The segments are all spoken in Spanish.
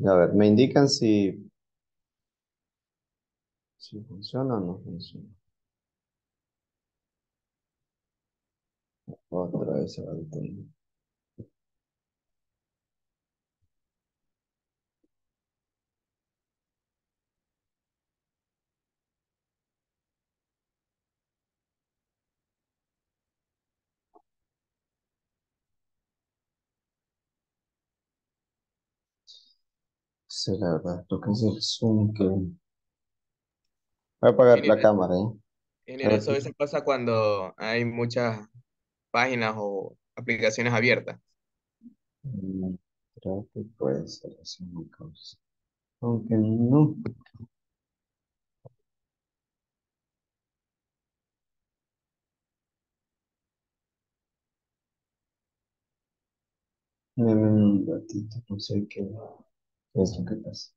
A ver, me indican si funciona o no funciona. Otra vez se va a detener. Sí, la verdad, lo que es el Zoom que... Voy a apagar la Ingeniero, cámara, ¿eh? A ingeniero, ver eso a qué... veces pasa cuando hay muchas páginas o aplicaciones abiertas. Mm, creo que puede ser así una cosa. Aunque no. Deme un ratito, no sé qué es lo que pasa.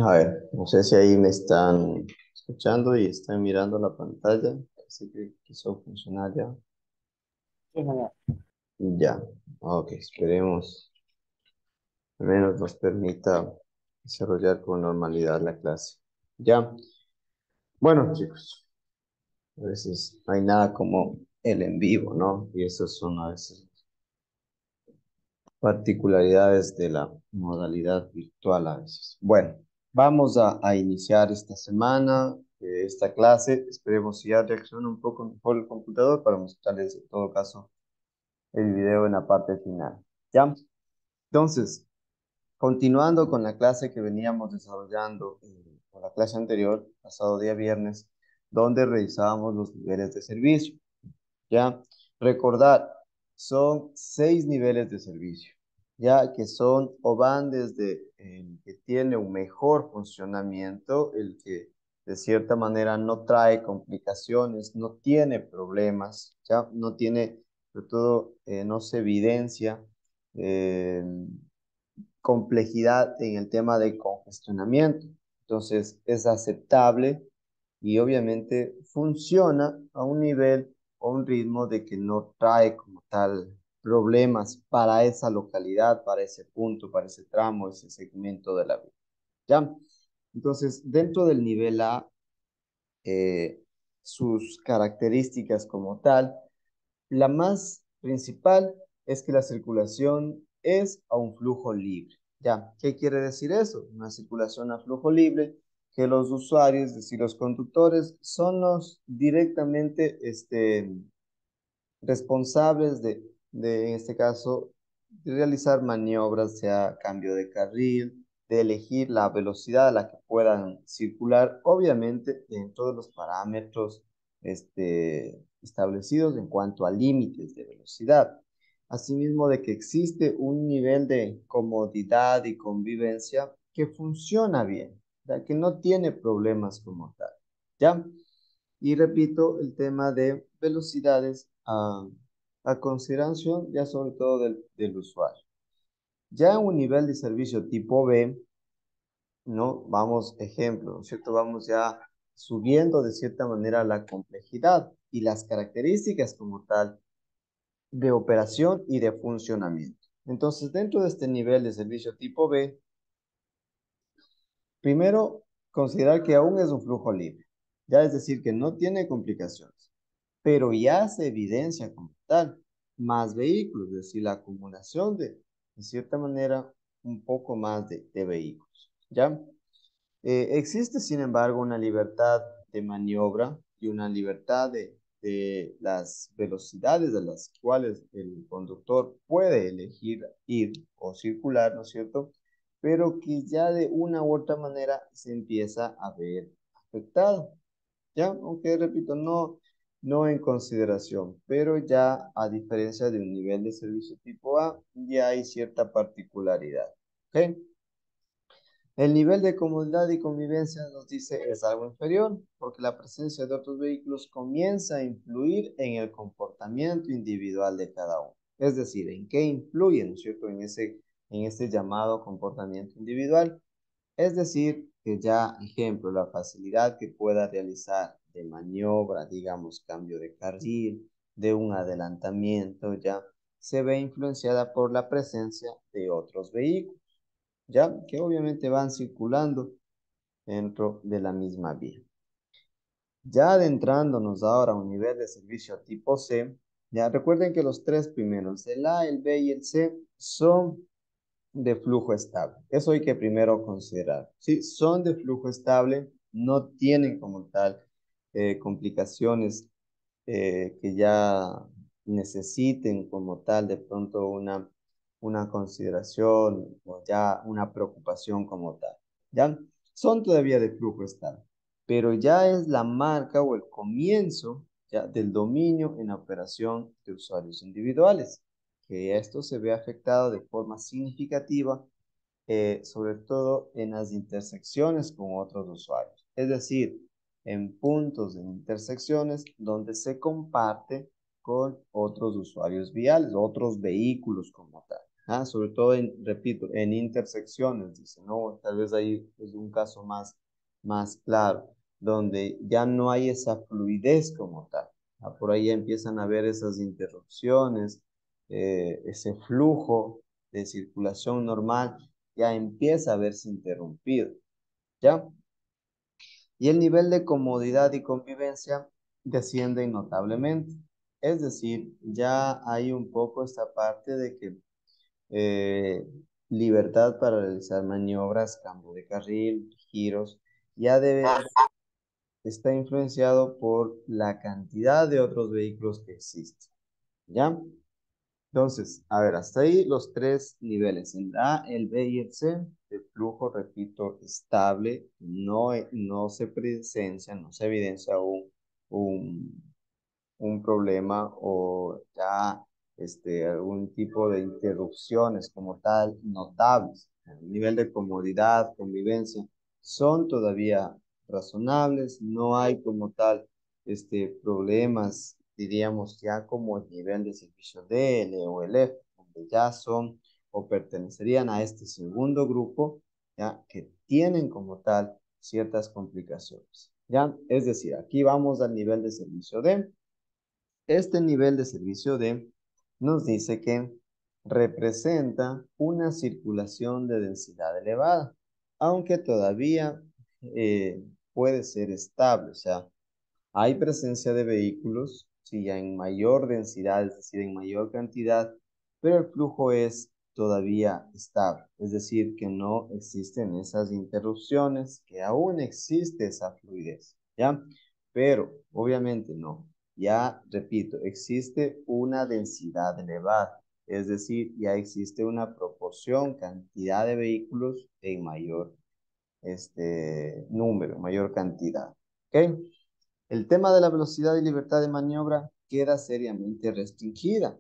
A ver, no sé si ahí me están escuchando y están mirando la pantalla. Así que quiso funcionar ya. Ya. Ok, esperemos. Al menos nos permita desarrollar con normalidad la clase. Ya. Bueno, chicos, a veces no hay nada como el en vivo, ¿no? Y esas son a veces particularidades de la modalidad virtual a veces. Bueno, vamos a iniciar esta semana, esta clase. Esperemos si ya reacciona un poco mejor el computador para mostrarles en todo caso el video en la parte final. ¿Ya? Entonces, continuando con la clase que veníamos desarrollando, con la clase anterior, pasado día viernes, donde revisábamos los niveles de servicio. ¿Ya? Recordar, son 6 niveles de servicio, ya que son o van desde el que tiene un mejor funcionamiento, el que de cierta manera no trae complicaciones, no tiene problemas, ya no tiene, sobre todo, no se evidencia eh, complejidad en el tema de congestionamiento. Entonces, es aceptable y obviamente funciona a un nivel o un ritmo de que no trae como tal problemas para esa localidad, para ese punto, para ese tramo, ese segmento de la vía. ¿Ya? Entonces, dentro del nivel A, eh, sus características como tal, la más principal es que la circulación es a un flujo libre. ¿Ya? ¿Qué quiere decir eso? Una circulación a flujo libre, que los usuarios, es decir, los conductores, son los directamente responsables en este caso, de realizar maniobras, sea cambio de carril, de elegir la velocidad a la que puedan circular, obviamente dentro de los parámetros establecidos en cuanto a límites de velocidad. Asimismo, de que existe un nivel de comodidad y convivencia que funciona bien, ya que no tiene problemas como tal. ¿Ya? Y repito, el tema de velocidades a consideración ya sobre todo del usuario. Ya en un nivel de servicio tipo B, ¿no? Vamos, ejemplo, ¿no es cierto? Vamos ya subiendo de cierta manera la complejidad y las características como tal de operación y de funcionamiento. Entonces, dentro de este nivel de servicio tipo B, primero, considerar que aún es un flujo libre, ya es decir, que no tiene complicaciones, pero ya se evidencia como tal más vehículos, es decir, la acumulación de cierta manera, un poco más de vehículos, ¿ya? Existe, sin embargo, una libertad de maniobra y una libertad de las velocidades a las cuales el conductor puede elegir ir o circular, ¿no es cierto? Pero que ya de una u otra manera se empieza a ver afectado, ¿ya? Aunque, repito, no en consideración, pero ya a diferencia de un nivel de servicio tipo A, ya hay cierta particularidad, ¿ok? El nivel de comodidad y convivencia nos dice es algo inferior, porque la presencia de otros vehículos comienza a influir en el comportamiento individual de cada uno. Es decir, ¿en qué influye, ¿no es cierto?, en ese llamado comportamiento individual. Es decir, que ya, ejemplo, la facilidad que pueda realizar de maniobra, digamos, cambio de carril, de un adelantamiento, ya se ve influenciada por la presencia de otros vehículos, ya que obviamente van circulando dentro de la misma vía. Ya adentrándonos ahora a un nivel de servicio tipo C, ya recuerden que los tres primeros, el A, el B y el C, son de flujo estable. Eso hay que primero considerar. Sí, son de flujo estable, no tienen como tal complicaciones que ya necesiten como tal de pronto una consideración o ya una preocupación como tal. ¿Ya? Son todavía de flujo estable, pero ya es la marca o el comienzo ya del dominio en la operación de usuarios individuales, que esto se ve afectado de forma significativa sobre todo en las intersecciones con otros usuarios. Es decir, en puntos de intersecciones donde se comparte con otros usuarios viales, otros vehículos como tal. ¿Ah? Sobre todo, repito, en intersecciones, dice, ¿no? Tal vez ahí es un caso más claro, donde ya no hay esa fluidez como tal. ¿Ah? Por ahí empiezan a haber esas interrupciones, ese flujo de circulación normal ya empieza a verse interrumpido, ¿ya? Y el nivel de comodidad y convivencia desciende notablemente. Es decir, ya hay un poco esta parte de que eh, libertad para realizar maniobras, cambio de carril, giros, ya está influenciado por la cantidad de otros vehículos que existen, ¿ya? Entonces, a ver, hasta ahí los tres niveles, el A, el B y el C, de flujo, repito, estable, no se presencia, no se evidencia un, un problema o ya algún tipo de interrupciones como tal notables. El nivel de comodidad, convivencia, son todavía razonables, no hay como tal problemas, diríamos ya como el nivel de servicio D, L o el F, donde ya son o pertenecerían a este segundo grupo, ya que tienen como tal ciertas complicaciones. ¿Ya? Es decir, aquí vamos al nivel de servicio D. Este nivel de servicio D nos dice que representa una circulación de densidad elevada, aunque todavía puede ser estable, o sea, hay presencia de vehículos, sí, en mayor densidad, es decir, en mayor cantidad, pero el flujo es todavía estable, es decir, que no existen esas interrupciones, que aún existe esa fluidez, ¿ya? Pero obviamente no, ya repito, existe una densidad elevada, es decir, ya existe una proporción, cantidad de vehículos en mayor número, mayor cantidad, ¿ok? El tema de la velocidad y libertad de maniobra queda seriamente restringida,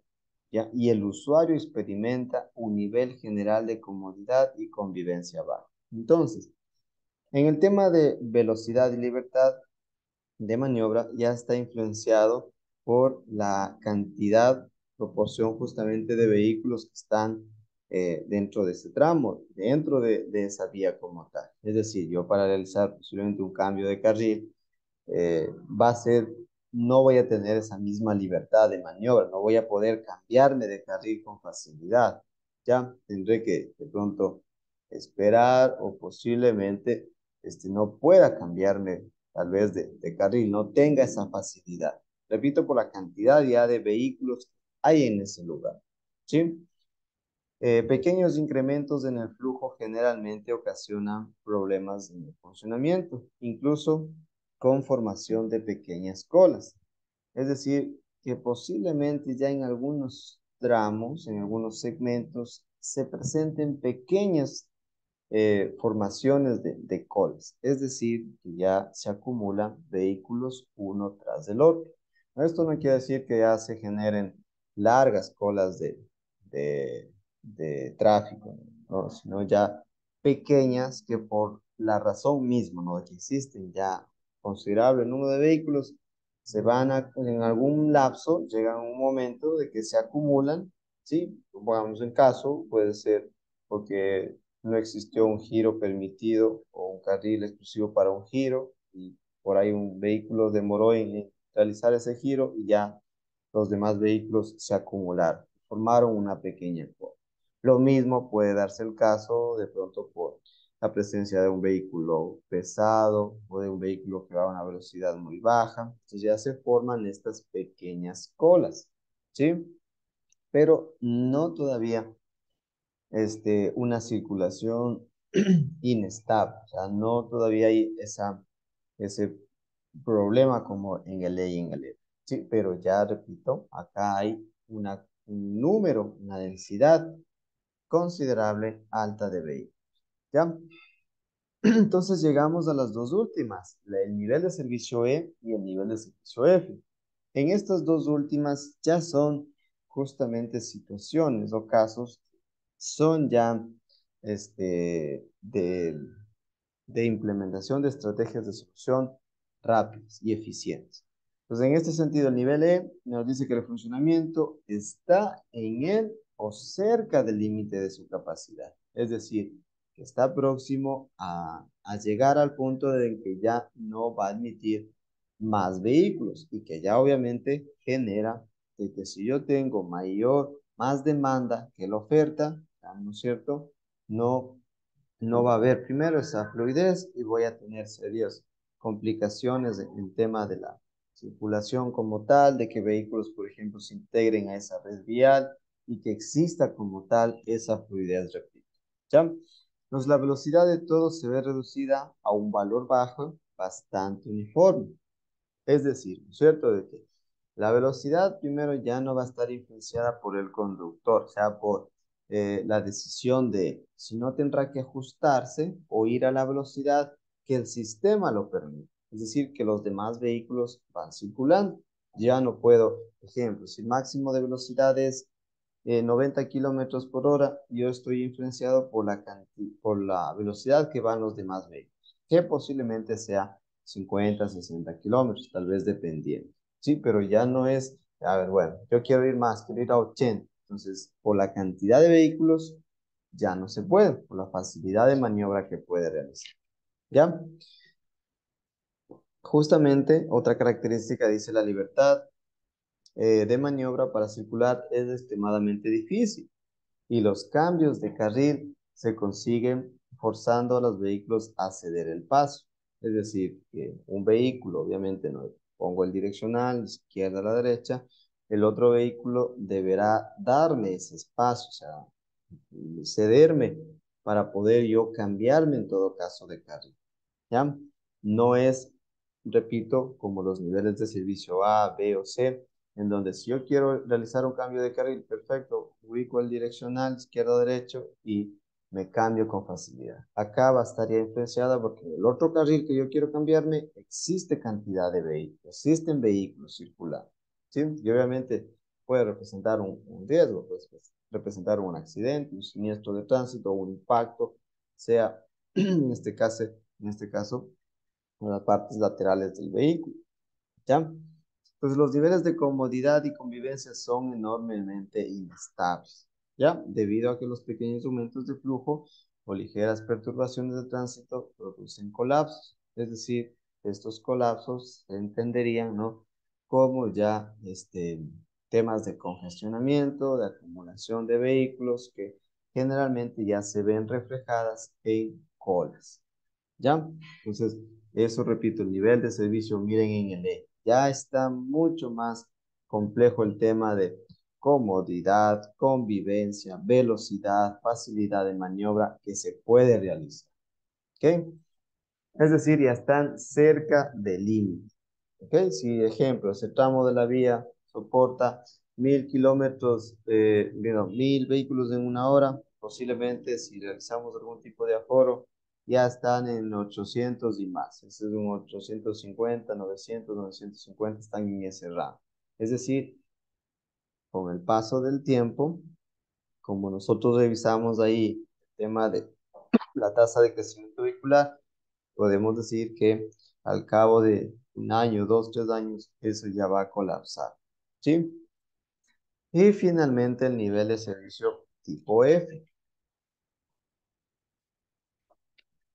¿ya? Y el usuario experimenta un nivel general de comodidad y convivencia bajo. Entonces, en el tema de velocidad y libertad de maniobra ya está influenciado por la cantidad, proporción justamente de vehículos que están dentro de ese tramo, dentro de esa vía como tal. Es decir, yo para realizar posiblemente un cambio de carril, va a ser, no voy a tener esa misma libertad de maniobra, no voy a poder cambiarme de carril con facilidad. Ya tendré que de pronto esperar o posiblemente no pueda cambiarme tal vez de carril, no tenga esa facilidad. Repito, por la cantidad ya de vehículos que hay en ese lugar. ¿Sí? Pequeños incrementos en el flujo generalmente ocasionan problemas en el funcionamiento, incluso con formación de pequeñas colas. Es decir, que posiblemente ya en algunos tramos, en algunos segmentos, se presenten pequeñas formaciones de colas, es decir, que ya se acumulan vehículos uno tras del otro. Esto no quiere decir que ya se generen largas colas de, de tráfico, ¿no? Sino ya pequeñas que por la razón misma, ¿no? De que existen ya considerable número de vehículos, se van a, en algún lapso, llegan a un momento de que se acumulan, ¿sí? Pongamos en caso, puede ser porque no existió un giro permitido o un carril exclusivo para un giro y por ahí un vehículo demoró en realizar ese giro y ya los demás vehículos se acumularon, formaron una pequeña cola. Lo mismo puede darse el caso de pronto por la presencia de un vehículo pesado o de un vehículo que va a una velocidad muy baja. Entonces ya se forman estas pequeñas colas, ¿sí? Pero no todavía una circulación inestable. O sea, no todavía hay ese problema como en el E y en el F. Sí, pero ya repito, acá hay un número, una densidad considerable alta de vehículos. ¿Ya? Entonces llegamos a las dos últimas, el nivel de servicio E y el nivel de servicio F. En estas dos últimas ya son justamente situaciones o casos, son ya de implementación de estrategias de solución rápidas y eficientes. Entonces, en este sentido, el nivel E nos dice que el funcionamiento está en el o cerca del límite de su capacidad. Es decir, que está próximo a llegar al punto en que ya no va a admitir más vehículos y que ya obviamente genera de que si yo tengo más demanda que la oferta, ¿no es cierto? No no va a haber primero esa fluidez y voy a tener serias complicaciones en el tema de la circulación como tal, de que vehículos, por ejemplo, se integren a esa red vial y que exista como tal esa fluidez, repito. ¿Ya? Entonces, la velocidad de todo se ve reducida a un valor bajo bastante uniforme. Es decir, ¿no es cierto? De que la velocidad primero ya no va a estar influenciada por el conductor, o sea, por la decisión de si no tendrá que ajustarse o ir a la velocidad que el sistema lo permite. Es decir, que los demás vehículos van circulando. Ya no puedo, ejemplo, si el máximo de velocidad es 90 kilómetros por hora, yo estoy influenciado por la velocidad que van los demás vehículos, que posiblemente sea 50, 60 kilómetros, tal vez dependiendo. Sí, pero ya no es, a ver, bueno, yo quiero ir más, quiero ir a 80. Entonces, por la cantidad de vehículos, ya no se puede, por la facilidad de maniobra que puede realizar. ¿Ya? Justamente, otra característica dice la libertad de maniobra para circular es extremadamente difícil y los cambios de carril se consiguen forzando a los vehículos a ceder el paso. Es decir, que un vehículo, obviamente no pongo el direccional, de izquierda a la derecha, el otro vehículo deberá darme ese espacio, o sea, cederme para poder yo cambiarme en todo caso de carril. ¿Ya? No es, repito, como los niveles de servicio A, B o C, en donde si yo quiero realizar un cambio de carril, perfecto, ubico el direccional izquierdo-derecho y me cambio con facilidad. Acá va a estar ya influenciada porque en el otro carril que yo quiero cambiarme, existe cantidad de vehículos, existen vehículos circulando, ¿sí? Y obviamente puede representar un riesgo, pues representar un accidente, un siniestro de tránsito, un impacto, sea en este caso, en las partes laterales del vehículo, ¿ya? Pues los niveles de comodidad y convivencia son enormemente inestables, ¿ya? Debido a que los pequeños aumentos de flujo o ligeras perturbaciones de tránsito producen colapsos. Es decir, estos colapsos se entenderían, ¿no? Como ya temas de congestionamiento, de acumulación de vehículos que generalmente ya se ven reflejadas en colas. ¿Ya? Entonces, eso repito, el nivel de servicio, miren en el E. Ya está mucho más complejo el tema de comodidad, convivencia, velocidad, facilidad de maniobra que se puede realizar. ¿Ok? Es decir, ya están cerca del límite. ¿Ok? Si, ejemplo, ese tramo de la vía soporta 1000 kilómetros, 1000 vehículos en una hora, posiblemente si realizamos algún tipo de aforo, ya están en 800 y más. Ese es un 850, 900, 950 están en ese rango. Es decir, con el paso del tiempo, como nosotros revisamos ahí el tema de la tasa de crecimiento vehicular, podemos decir que al cabo de un año, 2, 3 años, eso ya va a colapsar. ¿Sí? Y finalmente el nivel de servicio tipo F.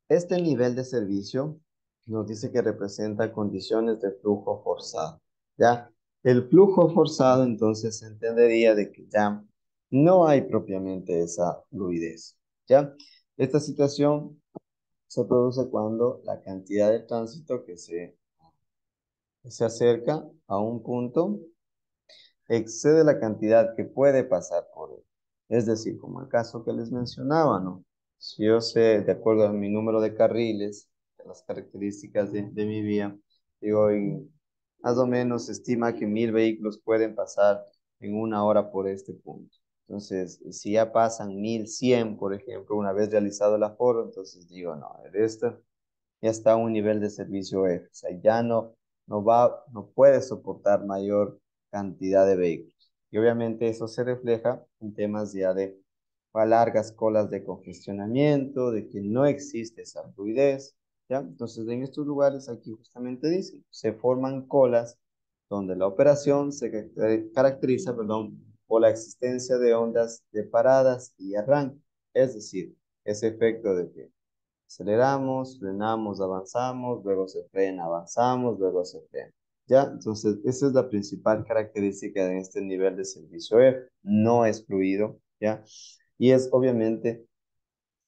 Este nivel de servicio nos dice que representa condiciones de flujo forzado. ¿Ya? El flujo forzado entonces se entendería de que ya no hay propiamente esa fluidez. ¿Ya? Esta situación se produce cuando la cantidad de tránsito que se acerca a un punto excede la cantidad que puede pasar por él. Es decir, como el caso que les mencionaba, ¿no? Si yo sé, de acuerdo a mi número de carriles, las características de mi vía, digo, más o menos se estima que 1000 vehículos pueden pasar en una hora por este punto. Entonces, si ya pasan 1100, por ejemplo, una vez realizado el aforo, entonces digo, no, esto ya está a un nivel de servicio F. O sea, ya no puede soportar mayor cantidad de vehículos. Y obviamente eso se refleja en temas ya de largas colas de congestionamiento, de que no existe esa fluidez, ¿ya? Entonces, en estos lugares aquí justamente dice, se forman colas donde la operación se caracteriza, perdón, por la existencia de ondas de paradas y arranque. Es decir, ese efecto de que aceleramos, frenamos, avanzamos, luego se frena, avanzamos, luego se frena. ¿Ya? Entonces, esa es la principal característica de este nivel de servicio F. No es fluido, ¿ya? Y es obviamente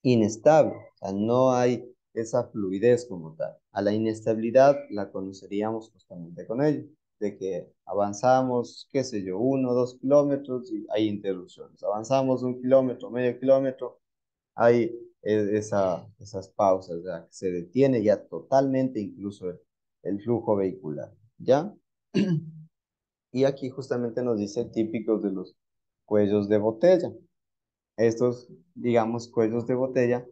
inestable, o sea, no hay esa fluidez como tal. A la inestabilidad la conoceríamos justamente con ello, de que avanzamos, qué sé yo, 1 o 2 kilómetros y hay interrupciones. Avanzamos 1 kilómetro, medio kilómetro, hay esas pausas, ¿verdad? Que se detiene ya totalmente incluso el flujo vehicular, ¿ya? Y aquí justamente nos dice típicos de los cuellos de botella. Estos, digamos, cuellos de botella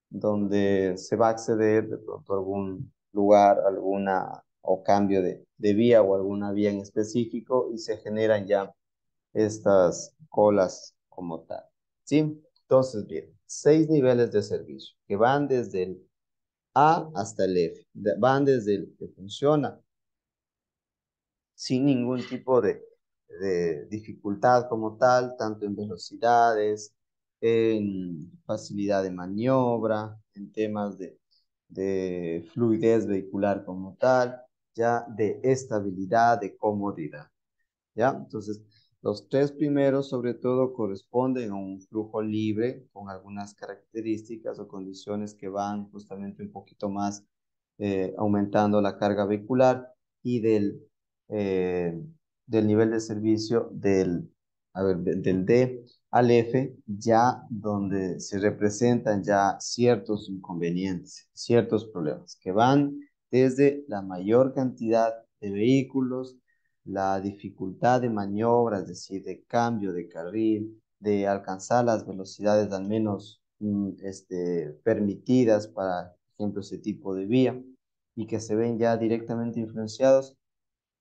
donde se va a acceder de pronto a algún lugar, alguna o cambio de vía o alguna vía en específico y se generan ya estas colas como tal. ¿Sí? Entonces, bien, 6 niveles de servicio que van desde el A hasta el F. Van desde el que funciona sin ningún tipo de dificultad como tal, tanto en velocidades, en facilidad de maniobra, en temas de fluidez vehicular como tal, ya de estabilidad, de comodidad. ¿Ya? Entonces, los tres primeros, sobre todo, corresponden a un flujo libre con algunas características o condiciones que van justamente un poquito más aumentando la carga vehicular y eh, del nivel de servicio del D al F, ya donde se representan ya ciertos inconvenientes, ciertos problemas, que van desde la mayor cantidad de vehículos, la dificultad de maniobra, es decir, de cambio de carril, de alcanzar las velocidades al menos permitidas para, por ejemplo, ese tipo de vía, y que se ven ya directamente influenciados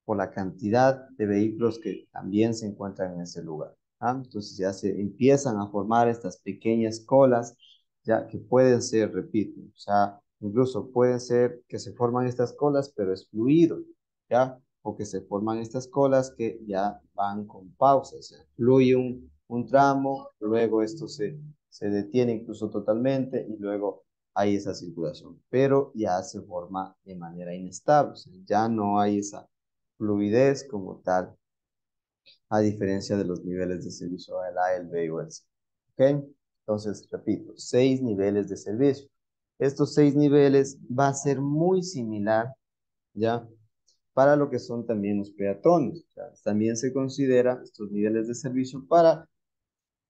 por la cantidad de vehículos que también se encuentran en ese lugar. ¿Ah? Entonces ya se empiezan a formar estas pequeñas colas, ya que pueden ser, repito, o sea, incluso pueden ser que se forman estas colas, pero es fluido, ¿ya? O que se forman estas colas que ya van con pausas, o sea, fluye un tramo, luego esto se detiene incluso totalmente y luego hay esa circulación, pero ya se forma de manera inestable, o sea, ya no hay esa fluidez como tal, a diferencia de los niveles de servicio del A, el B o el C. ¿Ok? Entonces, repito, 6 niveles de servicio. Estos 6 niveles va a ser muy similar, ¿ya? Para lo que son también los peatones. O sea, también se considera estos niveles de servicio para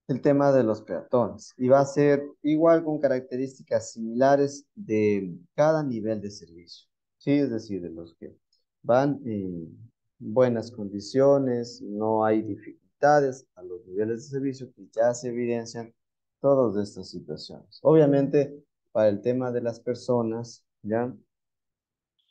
el tema de los peatones. Y va a ser igual con características similares de cada nivel de servicio. Sí, es decir, de los que van en buenas condiciones, no hay dificultades a los niveles de servicio que ya se evidencian todas estas situaciones. Obviamente, para el tema de las personas, ya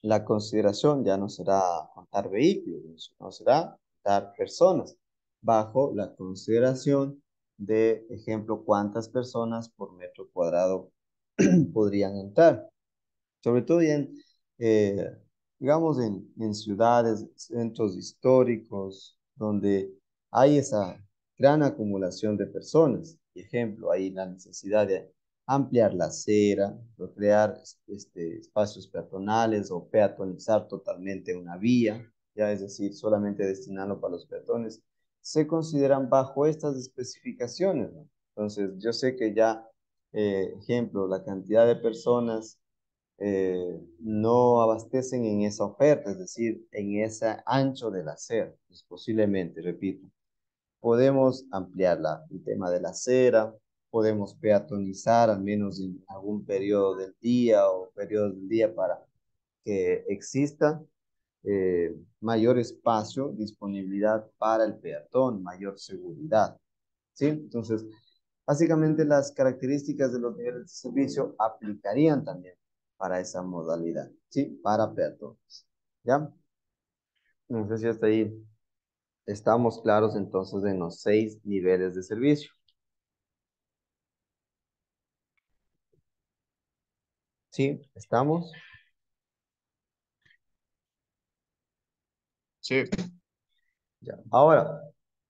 la consideración ya no será contar vehículos, no será contar personas, bajo la consideración de, ejemplo, cuántas personas por metro cuadrado podrían entrar. Sobre todo eh, digamos, en ciudades, centros históricos, donde hay esa gran acumulación de personas. Por ejemplo, hay la necesidad de ampliar la acera, o crear espacios peatonales o peatonizar totalmente una vía, ya es decir, solamente destinarlo para los peatones, se consideran bajo estas especificaciones, ¿no? Entonces, yo sé que ya, ejemplo, la cantidad de personas no abastecen en esa oferta, es decir, en ese ancho del acera. Pues posiblemente, repito, podemos ampliar el tema de la acera, podemos peatonizar al menos en algún periodo del día o periodos del día para que exista mayor espacio, disponibilidad para el peatón, mayor seguridad. ¿Sí? Entonces, básicamente las características de los niveles de servicio aplicarían también para esa modalidad, ¿sí? Para peatones, ¿ya? No sé si hasta ahí estamos claros entonces en los 6 niveles de servicio, ¿sí? ¿Estamos? Sí, Ya. Ahora,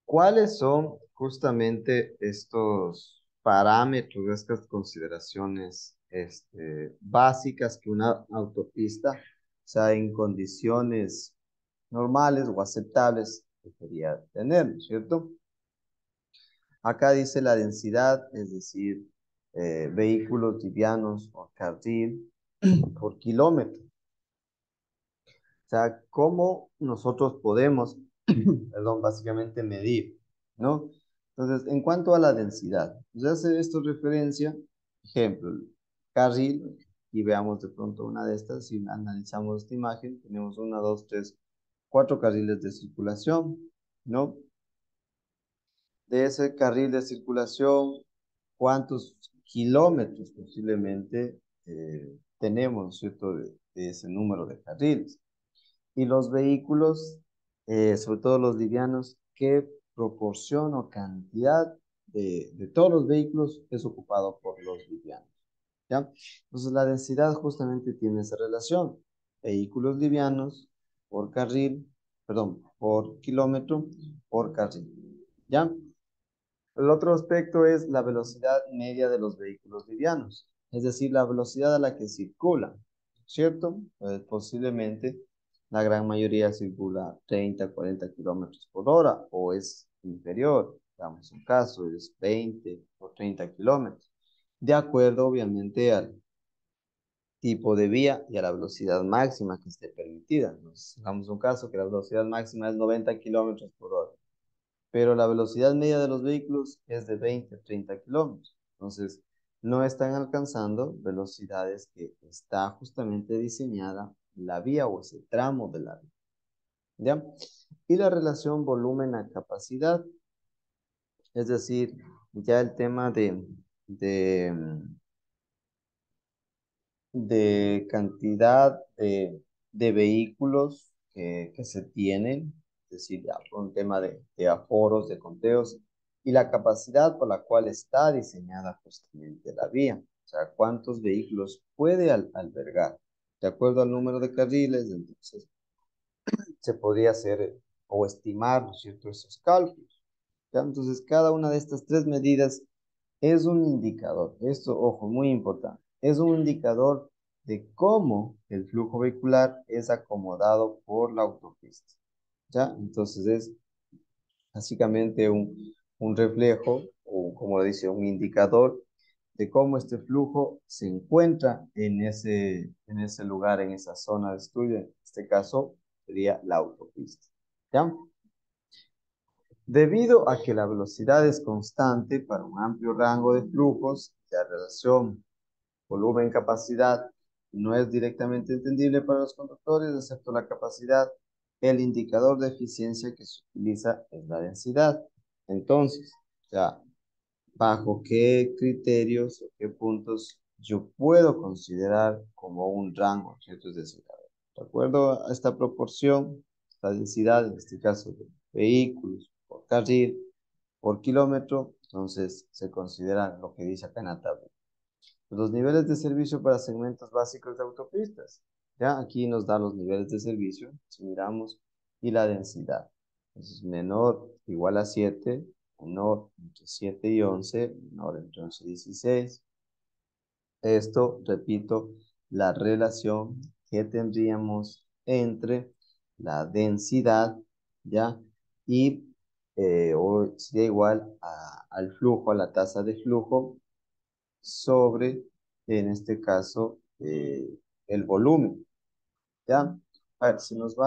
¿cuáles son justamente estos parámetros, estas consideraciones básicas que una autopista, o sea, en condiciones normales o aceptables, debería tener, ¿no es cierto? Acá dice la densidad, es decir, vehículos livianos o carril por kilómetro. O sea, ¿cómo nosotros podemos, perdón, básicamente medir, ¿no? Entonces, en cuanto a la densidad, pues hace esto referencia, ejemplo, el carril, y veamos de pronto una de estas, si analizamos esta imagen, tenemos 1, 2, 3, 4 carriles de circulación, ¿no? De ese carril de circulación, ¿cuántos kilómetros posiblemente tenemos, ¿cierto? De ese número de carriles. Y los vehículos, sobre todo los livianos, ¿qué proporción o cantidad de todos los vehículos es ocupado por los livianos? ¿Ya? Entonces la densidad justamente tiene esa relación. Vehículos livianos por carril, perdón, por kilómetro por carril. ¿Ya? El otro aspecto es la velocidad media de los vehículos livianos, es decir, la velocidad a la que circulan, ¿cierto? Posiblemente la gran mayoría circula 30, 40 kilómetros por hora o es inferior, digamos, un caso es 20 o 30 kilómetros, de acuerdo obviamente al tipo de vía y a la velocidad máxima que esté permitida. Nos damos un caso que la velocidad máxima es 90 kilómetros por hora. pero la velocidad media de los vehículos es de 20 a 30 kilómetros. Entonces, no están alcanzando velocidades que está justamente diseñada la vía o ese tramo de la vía. ¿Ya? Y la relación volumen a capacidad, es decir, ya el tema de cantidad de vehículos que se tienen, es decir, ya por un tema de aforos, de conteos, y la capacidad por la cual está diseñada justamente la vía. O sea, cuántos vehículos puede albergar. De acuerdo al número de carriles, entonces se podría hacer o estimar, ¿no es cierto?, esos cálculos. ¿Ya? Entonces, cada una de estas tres medidas es un indicador. Esto, ojo, muy importante. Es un indicador de cómo el flujo vehicular es acomodado por la autopista. ¿Ya? Entonces, es básicamente un reflejo, o como le dice, un indicador de cómo este flujo se encuentra en ese lugar, en esa zona de estudio. En este caso, sería la autopista. ¿Ya? Debido a que la velocidad es constante para un amplio rango de flujos, la relación volumen-capacidad no es directamente entendible para los conductores, excepto la capacidad. El indicador de eficiencia que se utiliza es la densidad. Entonces, ya, ¿bajo qué criterios o qué puntos yo puedo considerar como un rango, ¿cierto? Es decir, de acuerdo a esta proporción, la densidad, en este caso de vehículos por carril, por kilómetro, entonces se considera lo que dice acá en la tabla. Los niveles de servicio para segmentos básicos de autopistas. Ya aquí nos da los niveles de servicio, si miramos, y la densidad. Entonces, menor igual a 7, menor entre 7 y 11, menor entre 11 y 16. Esto, repito, la relación que tendríamos entre la densidad, ¿ya? Y sería igual al flujo, a la tasa de flujo sobre, en este caso, el volumen, ¿ya? A ver, si nos va